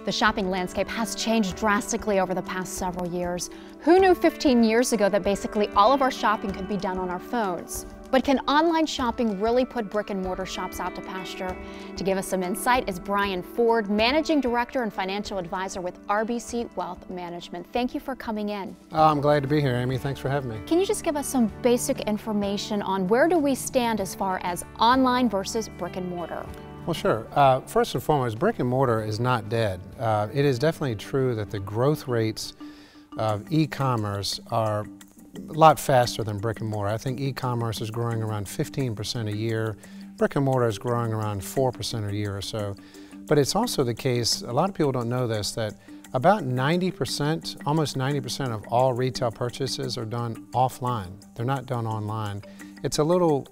The shopping landscape has changed drastically over the past several years. Who knew 15 years ago that basically all of our shopping could be done on our phones? But can online shopping really put brick and mortar shops out to pasture? To give us some insight is Brian Ford, Managing Director and Financial Advisor with RBC Wealth Management. Thank you for coming in. I'm glad to be here, Amy. Thanks for having me. Can you just give us some basic information on where do we stand as far as online versus brick and mortar? Well, sure. First and foremost, brick and mortar is not dead. It is definitely true that the growth rates of e-commerce are a lot faster than brick and mortar. I think e-commerce is growing around 15% a year. Brick and mortar is growing around 4% a year or so. But it's also the case, a lot of people don't know this, that about 90%, almost 90% of all retail purchases are done offline. They're not done online. It's a little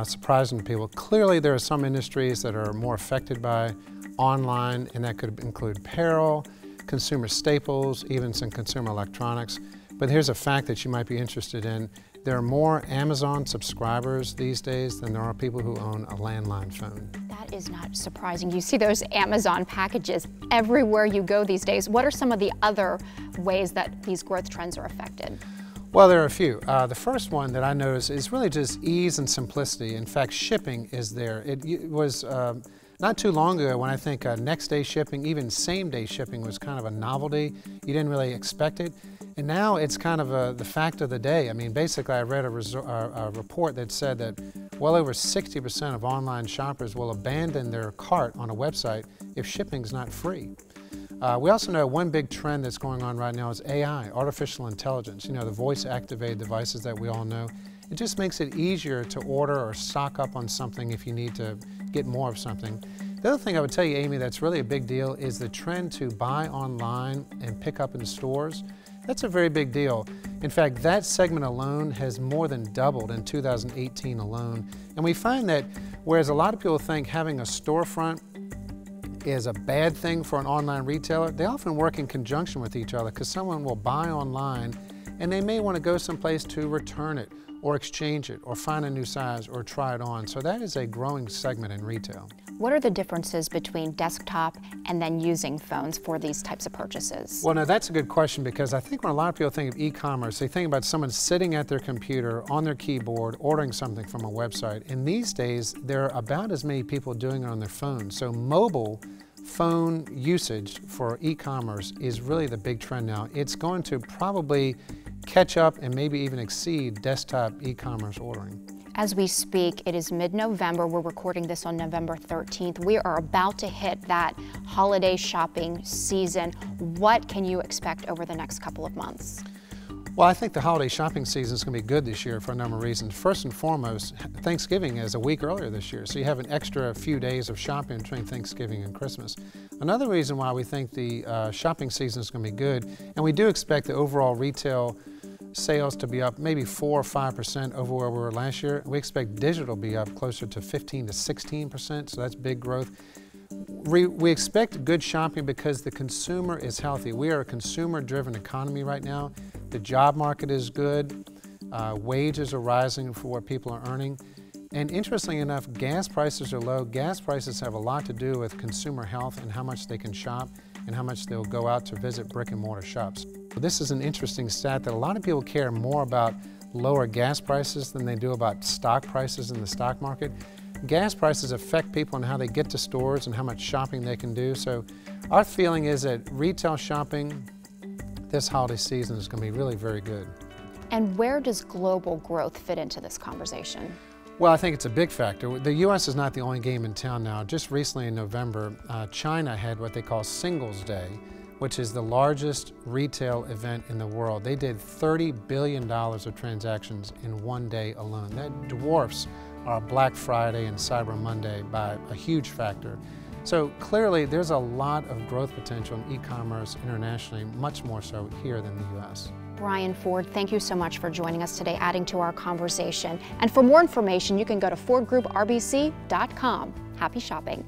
surprising to people. Clearly there are some industries that are more affected by online, and that could include apparel, consumer staples, even some consumer electronics. But here's a fact that you might be interested in. There are more Amazon subscribers these days than there are people who own a landline phone. That is not surprising. You see those Amazon packages everywhere you go these days. What are some of the other ways that these growth trends are affected? Well, there are a few. The first one that I notice is really just ease and simplicity. In fact, shipping is there. It was not too long ago when I think next day shipping, even same day shipping was kind of a novelty. You didn't really expect it. And now it's kind of the fact of the day. I mean, basically I read a report that said that well over 60% of online shoppers will abandon their cart on a website if shipping's not free. We also know one big trend that's going on right now is AI, artificial intelligence. You know, the voice-activated devices that we all know. It just makes it easier to order or stock up on something if you need to get more of something. The other thing I would tell you, Amy, that's really a big deal is the trend to buy online and pick up in stores. That's a very big deal. In fact, that segment alone has more than doubled in 2018 alone. And we find that whereas a lot of people think having a storefront is a bad thing for an online retailer, they often work in conjunction with each other because someone will buy online and they may want to go someplace to return it or exchange it or find a new size or try it on. So that is a growing segment in retail. What are the differences between desktop and then using phones for these types of purchases? Well, now that's a good question because I think when a lot of people think of e-commerce, they think about someone sitting at their computer on their keyboard ordering something from a website. And these days, there are about as many people doing it on their phone. So mobile phone usage for e-commerce is really the big trend now. It's going to probably catch up and maybe even exceed desktop e-commerce ordering. As we speak, it is mid-November. We're recording this on November 13th. We are about to hit that holiday shopping season. What can you expect over the next couple of months? Well, I think the holiday shopping season is going to be good this year for a number of reasons. First and foremost, Thanksgiving is a week earlier this year, so you have an extra few days of shopping between Thanksgiving and Christmas. Another reason why we think the shopping season is going to be good, and we do expect the overall retail sales to be up maybe 4 or 5% over where we were last year. We expect digital to be up closer to 15 to 16%, so that's big growth. We expect good shopping because the consumer is healthy. We are a consumer-driven economy right now. The job market is good. Wages are rising for what people are earning. And interestingly enough, gas prices are low. Gas prices have a lot to do with consumer health and how much they can shop and how much they'll go out to visit brick and mortar shops. This is an interesting stat that a lot of people care more about lower gas prices than they do about stock prices in the stock market. Gas prices affect people and how they get to stores and how much shopping they can do. So our feeling is that retail shopping this holiday season is going to be really very good. And where does global growth fit into this conversation? Well, I think it's a big factor. The U.S. is not the only game in town now. Just recently in November, China had what they call Singles Day, which is the largest retail event in the world. They did $30 billion of transactions in one day alone. That dwarfs our Black Friday and Cyber Monday by a huge factor. So clearly there's a lot of growth potential in e-commerce internationally, much more so here than the U.S. Brian Ford, thank you so much for joining us today, adding to our conversation. And for more information, you can go to FordGroupRBC.com. Happy shopping.